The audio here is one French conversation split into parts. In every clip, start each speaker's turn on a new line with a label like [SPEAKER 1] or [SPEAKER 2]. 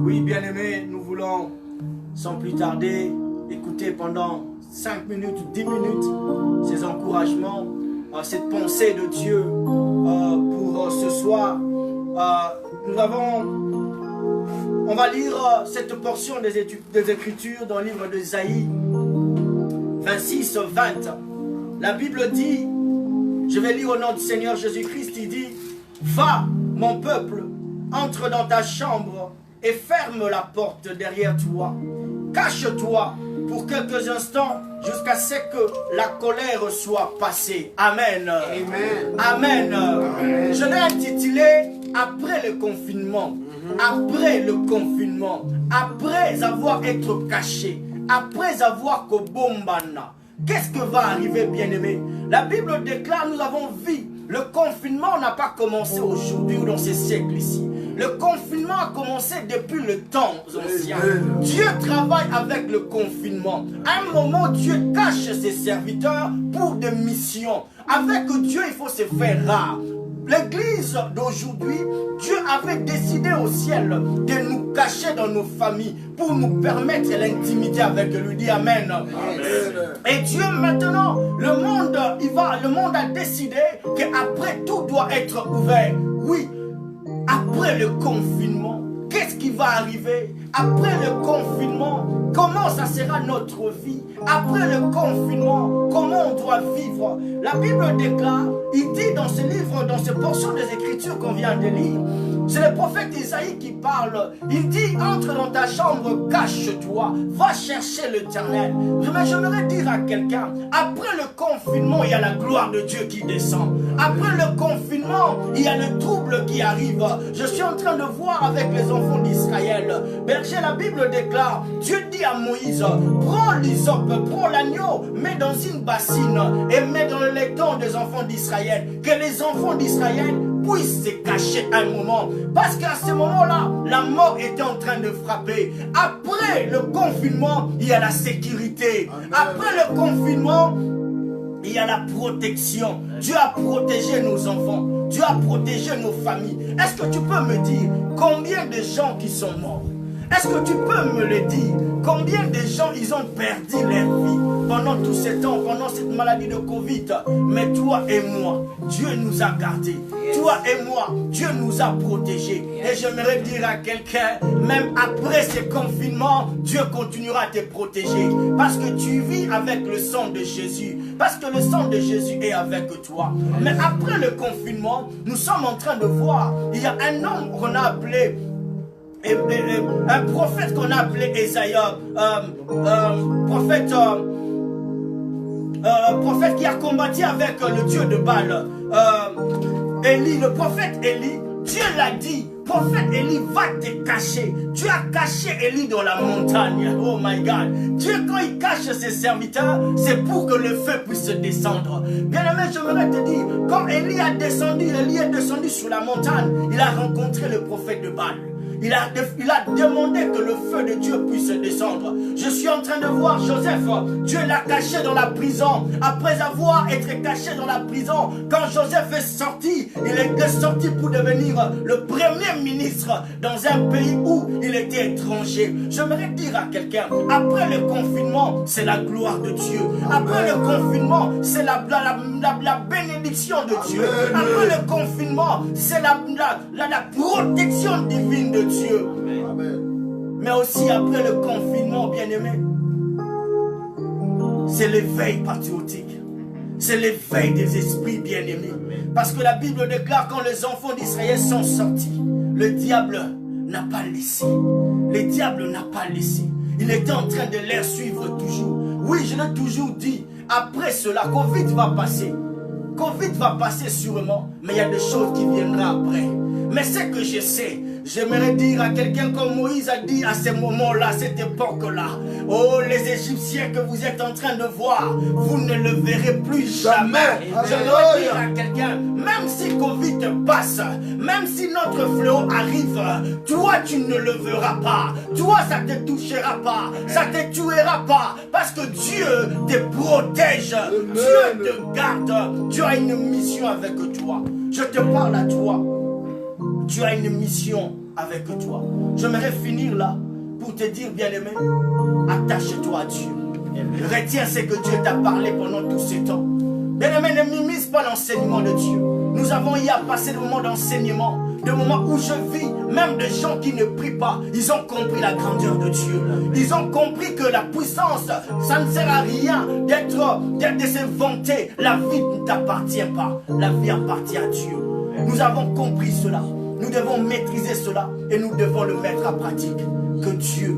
[SPEAKER 1] Oui, bien-aimés, nous voulons, sans plus tarder, écouter pendant 5 minutes, 10 minutes, ces encouragements, cette pensée de Dieu pour ce soir. On va lire cette portion des Écritures dans le livre d'Ésaïe 26, 20. La Bible dit, je vais lire au nom du Seigneur Jésus-Christ, il dit, va, mon peuple, entre dans ta chambre et ferme la porte derrière toi. Cache-toi pour quelques instants jusqu'à ce que la colère soit passée. Amen. Amen. Amen. Amen. Je l'ai intitulé après le confinement. Après le confinement. Après avoir été caché. Après avoir kobombana. Qu'est-ce que va arriver, bien-aimé? La Bible déclare, nous avons vu, le confinement n'a pas commencé aujourd'hui ou dans ces siècles ici. Le confinement a commencé depuis le temps ancien. Dieu travaille avec le confinement. À un moment, Dieu cache ses serviteurs pour des missions. Avec Dieu, il faut se faire rare. L'église d'aujourd'hui, Dieu avait décidé au ciel de nous cacher dans nos familles pour nous permettre l'intimité avec lui. Dis Amen. Amen. Et Dieu maintenant, le monde a décidé qu'après tout doit être ouvert. Oui, après le confinement, qu'est-ce qui va arriver? Après le confinement, comment ça sera notre vie? Après le confinement, comment on doit vivre? La Bible déclare, il dit dans ce livre, dans cette portion des Écritures qu'on vient de lire, c'est le prophète Isaïe qui parle. Il dit, entre dans ta chambre, cache-toi, va chercher l'Éternel. Mais j'aimerais dire à quelqu'un, après le confinement, il y a la gloire de Dieu qui descend. Après le confinement, il y a le trouble qui arrive. Je suis en train de voir avec les enfants d'Israël. Berger, la Bible déclare, Dieu dit à Moïse, prends l'hysope, prends l'agneau, mets dans une bassine et mets dans le laiton des enfants d'Israël. Que les enfants d'Israël puissent se cacher un moment. Parce qu'à ce moment-là, la mort était en train de frapper. Après le confinement, il y a la sécurité. Après le confinement, il y a la protection. Dieu a protégé nos enfants. Dieu a protégé nos familles. Est-ce que tu peux me dire combien de gens qui sont morts? Est-ce que tu peux me le dire? Combien de gens ils ont perdu leur vie pendant tout ce temps, pendant cette maladie de Covid? Mais toi et moi, Dieu nous a gardés. Toi et moi, Dieu nous a protégés. Et j'aimerais dire à quelqu'un, même après ce confinement, Dieu continuera à te protéger. Parce que tu vis avec le sang de Jésus. Parce que le sang de Jésus est avec toi. Mais après le confinement, nous sommes en train de voir, il y a un homme qu'on a appelé un prophète qu'on a appelé Ésaïe, prophète qui a combattu avec le dieu de Baal, Élie, le prophète Élie. Dieu l'a dit, prophète Élie va te cacher. Dieu a caché Élie dans la montagne. Oh my God. Dieu, quand il cache ses serviteurs, c'est pour que le feu puisse descendre. Bien aimé, j'aimerais te dire, quand Élie est descendu sur la montagne, il a rencontré le prophète de Baal. Il a demandé que le feu de Dieu puisse descendre. Je suis en train de voir Joseph. Dieu l'a caché dans la prison. Après avoir été caché dans la prison, quand Joseph est sorti, il est sorti pour devenir le premier ministre dans un pays où il était étranger. J'aimerais dire à quelqu'un, après le confinement, c'est la gloire de Dieu. Après le confinement, c'est la bénédiction de Dieu. Après le confinement, c'est la protection divine de Dieu. Amen. Mais aussi après le confinement, bien-aimé, c'est l'éveil patriotique. C'est l'éveil des esprits, bien-aimés. Parce que la Bible déclare, quand les enfants d'Israël sont sortis, le diable n'a pas laissé. Le diable n'a pas laissé. Il était en train de les suivre toujours. Oui, je l'ai toujours dit, après cela, Covid va passer. Covid va passer sûrement, mais il y a des choses qui viendront après. Mais ce que je sais, j'aimerais dire à quelqu'un comme Moïse a dit à ce moment-là, à cette époque-là, oh les Égyptiens que vous êtes en train de voir, vous ne le verrez plus jamais. J'aimerais dire à quelqu'un, même si Covid passe, même si notre fléau arrive, toi tu ne le verras pas, toi ça ne te touchera pas, ça ne te tuera pas, parce que Dieu te protège, Dieu te garde, Dieu a une mission avec toi. Je te parle à toi. Tu as une mission avec toi. J'aimerais finir là pour te dire, bien-aimé, attache-toi à Dieu. Retiens ce que Dieu t'a parlé pendant tout ce temps. Bien-aimé, ne minimise pas l'enseignement de Dieu. Nous avons eu à passer des moments d'enseignement, des moments où je vis, même des gens qui ne prient pas, ils ont compris la grandeur de Dieu. Ils ont compris que la puissance, ça ne sert à rien de se vanter. La vie ne t'appartient pas. La vie appartient à Dieu. Nous avons compris cela. Nous devons maîtriser cela et nous devons le mettre en pratique. Que Dieu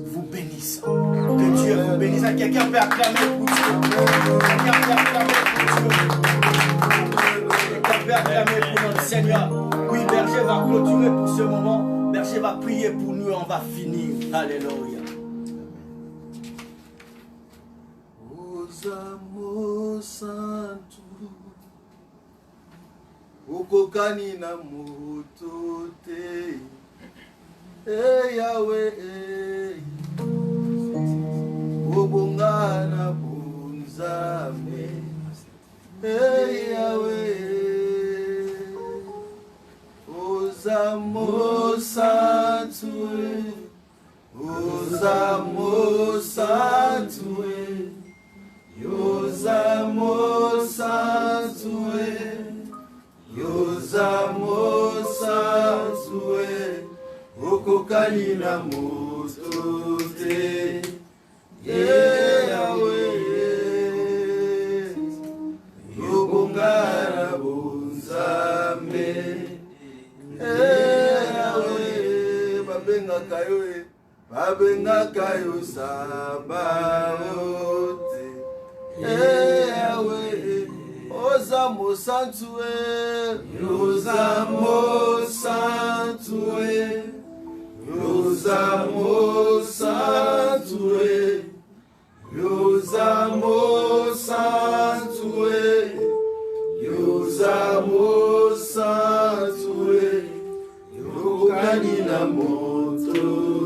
[SPEAKER 1] vous bénisse. Que Dieu vous bénisse. Quelqu'un peut acclamer pour Dieu. Quelqu'un peut acclamer pour Dieu. Quelqu'un peut acclamer pour notre Seigneur. Oui, Berger va clôturer pour ce moment. Berger va prier pour nous et on va finir. Alléluia.
[SPEAKER 2] Ozamo santu ukokani na moto te Yahweh obongana bunzame Yahweh Ozamo santu Ozamo santu Yozamo Santue, Yozamo Santue, Okokalina Mostote, Yahweh, Yobongara Bonzame, Yahweh, Babenga Kayo Sabaote. Yahweh, Ozamo Santue, Ozamo Santue, Ozamo Santue, Ozamo Santue, Ozamo Santue, Yokanina Motote.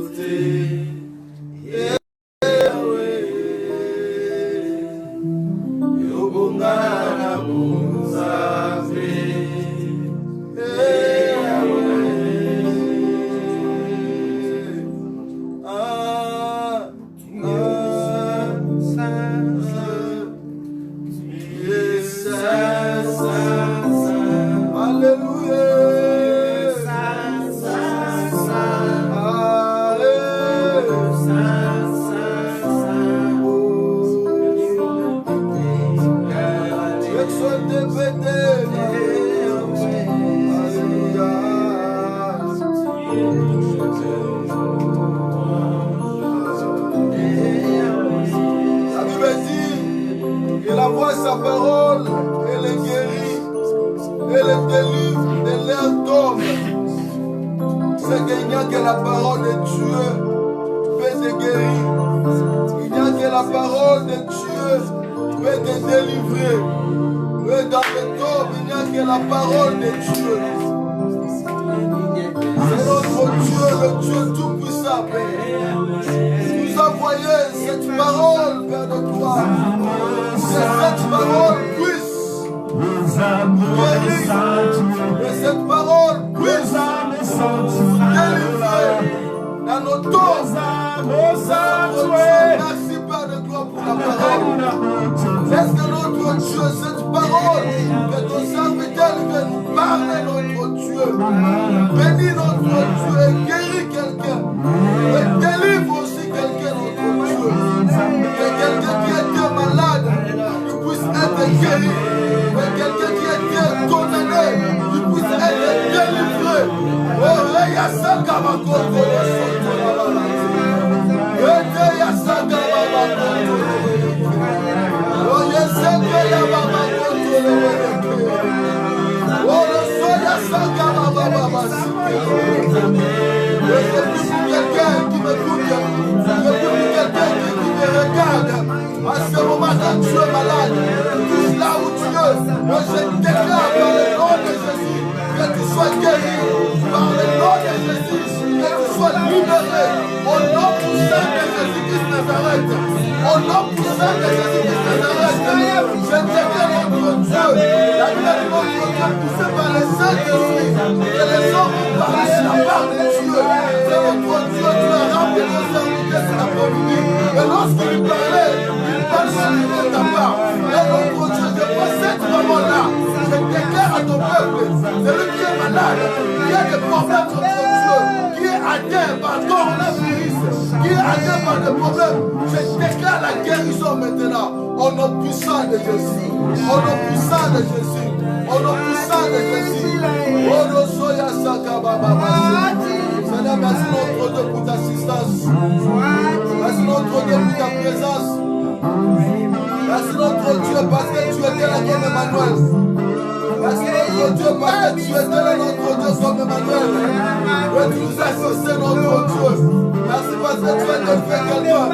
[SPEAKER 2] Saint-Esprit, que les hommes vont parler de la part de Dieu. C'est notre Dieu, tu as rempli nos serviteurs cet après-midi. Et lorsqu'il parlait, il parle sur ta part. Et notre Dieu, je prends cette parole-là. Je déclare à ton peuple, celui qui est malade, qui a des problèmes contre Dieu, qui est atteint par coronavirus, qui est atteint par des problèmes, je déclare la guérison maintenant. Au nom puissant de Jésus. Au nom puissant de Jésus. Au nom puissant de Jésus. Au nom soya sakababa. Seigneur, merci notre Dieu pour ta assistance. Merci notre Dieu pour ta présence. Merci notre Dieu parce que tu étais là comme Emmanuel. Merci notre Dieu parce que tu étais là notre Dieu comme Emmanuel. Et tu nous as assisté notre Dieu. Merci parce que tu as fait quelqu'un.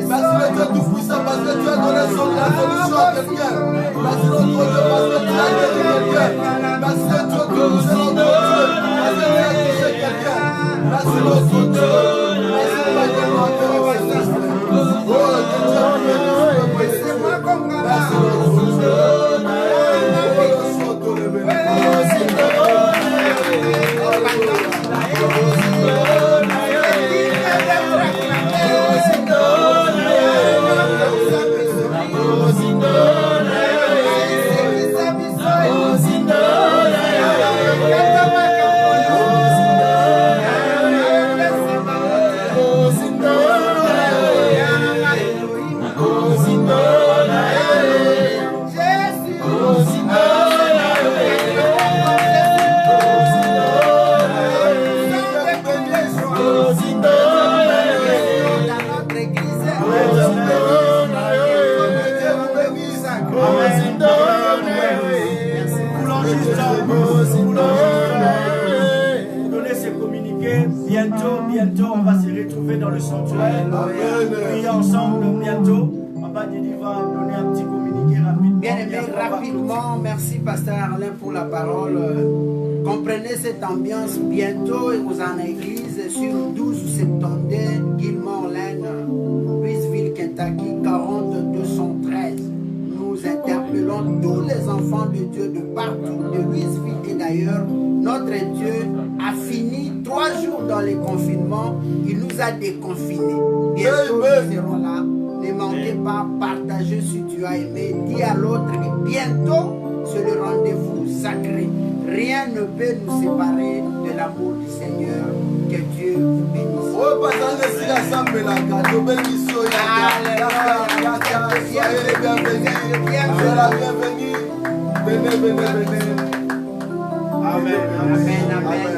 [SPEAKER 2] Merci le Dieu tout-puissant parce que tu as donné la solution à quelqu'un. Merci notre Dieu parce que tu as guéri quelqu'un. Merci le Dieu tout-puissant notre Dieu parce que tu as touché quelqu'un. Merci notre Dieu. Merci de la guerre. Oh, que Dieu bénisse. Merci notre Dieu.
[SPEAKER 1] Bientôt, on va se retrouver dans le sanctuaire. Prier ensemble bientôt. Papa Didi va donner un petit communiqué rapidement.
[SPEAKER 3] Bien aimé, rapidement, merci Pasteur Arlin pour la parole. Comprenez cette ambiance bientôt et vous en église sur 12 septembre, Gilmore Lane, Louisville, Kentucky, 40213. Nous interpellons tous les enfants de Dieu de partout, de Louisville et d'ailleurs. Notre Dieu a fini 3 jours dans les confinements. Il nous a déconfinés. Bientôt, nous serons là. Ne manquez pas, partagez si tu as aimé. Dis à l'autre que bientôt, c'est le rendez-vous sacré. Rien ne peut nous séparer de l'amour du Seigneur. Que Dieu vous bénisse. Amen. Amen. Amen.